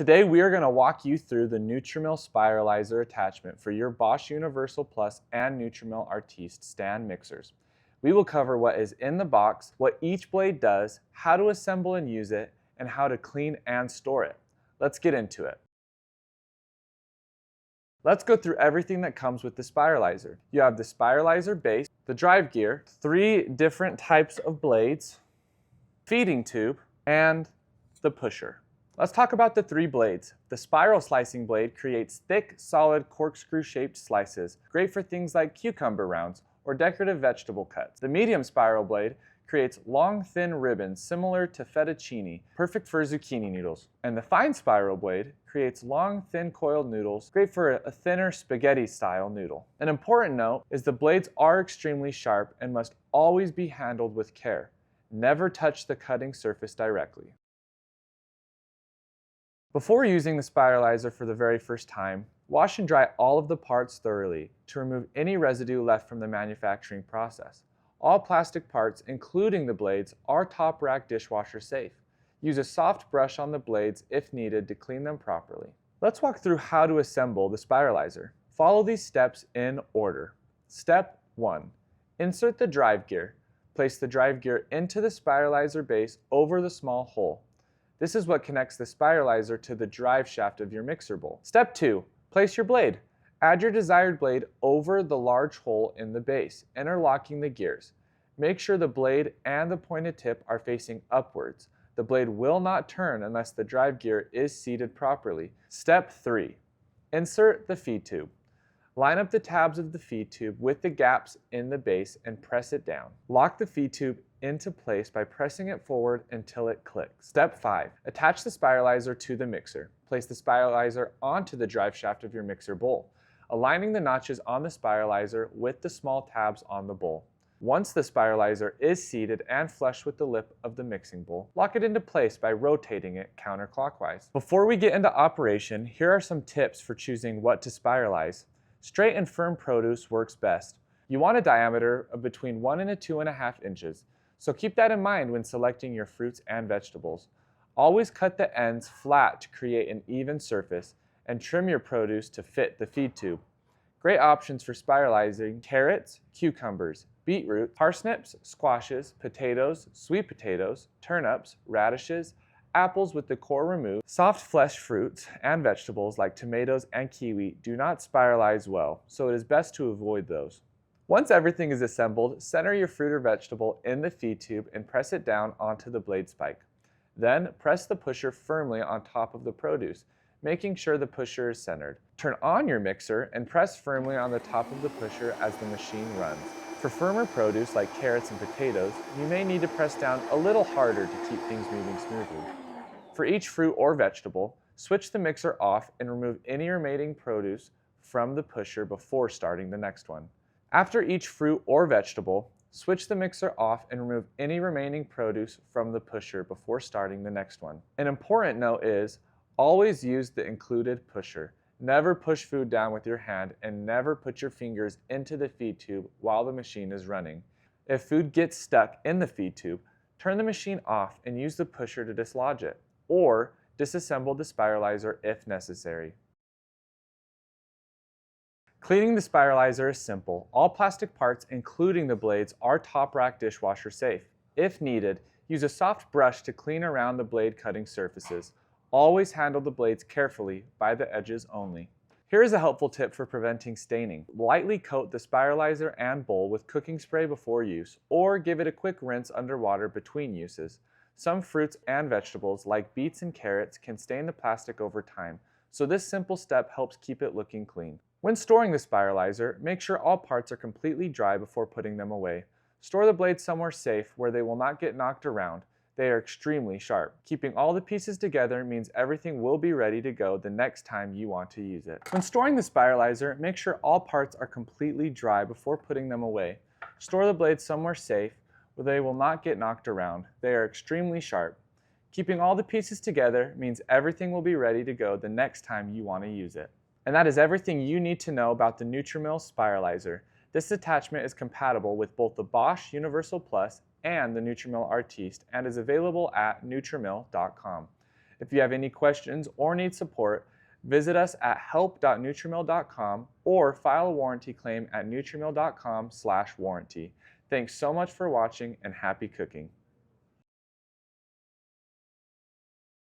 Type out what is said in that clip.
Today we are going to walk you through the NutriMill Spiralizer Attachment for your Bosch Universal Plus and NutriMill Artiste stand mixers. We will cover what is in the box, what each blade does, how to assemble and use it, and how to clean and store it. Let's get into it. Let's go through everything that comes with the spiralizer. You have the spiralizer base, the drive gear, 3 different types of blades, feeding tube, and the pusher. Let's talk about the 3 blades. The spiral slicing blade creates thick, solid, corkscrew-shaped slices, great for things like cucumber rounds or decorative vegetable cuts. The medium spiral blade creates long, thin ribbons similar to fettuccine, perfect for zucchini noodles. And the fine spiral blade creates long, thin coiled noodles, great for a thinner spaghetti-style noodle. An important note is the blades are extremely sharp and must always be handled with care. Never touch the cutting surface directly. Before using the spiralizer for the very first time, wash and dry all of the parts thoroughly to remove any residue left from the manufacturing process. All plastic parts, including the blades, are top rack dishwasher safe. Use a soft brush on the blades if needed to clean them properly. Let's walk through how to assemble the spiralizer. Follow these steps in order. Step 1. Insert the drive gear. Place the drive gear into the spiralizer base over the small hole. This is what connects the spiralizer to the drive shaft of your mixer bowl. Step 2. Place your blade. Add your desired blade over the large hole in the base, interlocking the gears. Make sure the blade and the pointed tip are facing upwards. The blade will not turn unless the drive gear is seated properly. Step 3. Insert the feed tube. Line up the tabs of the feed tube with the gaps in the base and press it down. Lock the feed tube into place by pressing it forward until it clicks. Step 5. Attach the spiralizer to the mixer. Place the spiralizer onto the drive shaft of your mixer bowl, aligning the notches on the spiralizer with the small tabs on the bowl. Once the spiralizer is seated and flush with the lip of the mixing bowl, lock it into place by rotating it counterclockwise. Before we get into operation, here are some tips for choosing what to spiralize. Straight and firm produce works best. You want a diameter of between 1 and 2.5 inches, so keep that in mind when selecting your fruits and vegetables. Always cut the ends flat to create an even surface, and trim your produce to fit the feed tube. Great options for spiralizing: carrots, cucumbers, beetroot, parsnips, squashes, potatoes, sweet potatoes, turnips, radishes, apples with the core removed. Soft flesh fruits and vegetables like tomatoes and kiwi do not spiralize well, so it is best to avoid those. Once everything is assembled, center your fruit or vegetable in the feed tube and press it down onto the blade spike. Then press the pusher firmly on top of the produce, making sure the pusher is centered. Turn on your mixer and press firmly on the top of the pusher as the machine runs. For firmer produce like carrots and potatoes, you may need to press down a little harder to keep things moving smoothly. For each fruit or vegetable, switch the mixer off and remove any remaining produce from the pusher before starting the next one. After each fruit or vegetable, switch the mixer off and remove any remaining produce from the pusher before starting the next one. An important note is, always use the included pusher. Never push food down with your hand and never put your fingers into the feed tube while the machine is running. If food gets stuck in the feed tube, turn the machine off and use the pusher to dislodge it, or disassemble the spiralizer if necessary. Cleaning the spiralizer is simple. All plastic parts, including the blades, are top rack dishwasher safe. If needed, use a soft brush to clean around the blade cutting surfaces. Always handle the blades carefully by the edges only. Here is a helpful tip for preventing staining. Lightly coat the spiralizer and bowl with cooking spray before use, or give it a quick rinse under water between uses. Some fruits and vegetables, like beets and carrots, can stain the plastic over time, so this simple step helps keep it looking clean. When storing the spiralizer, make sure all parts are completely dry before putting them away. Store the blades somewhere safe where they will not get knocked around. They are extremely sharp. Keeping all the pieces together means everything will be ready to go the next time you want to use it. When storing the spiralizer, make sure all parts are completely dry before putting them away. Store the blades somewhere safe where they will not get knocked around. They are extremely sharp. Keeping all the pieces together means everything will be ready to go the next time you want to use it. And that is everything you need to know about the NutriMill Spiralizer. This attachment is compatible with both the Bosch Universal Plus and the NutriMill Artiste and is available at NutriMill.com. If you have any questions or need support, visit us at help.nutrimill.com or file a warranty claim at nutrimill.com/warranty. Thanks so much for watching and happy cooking.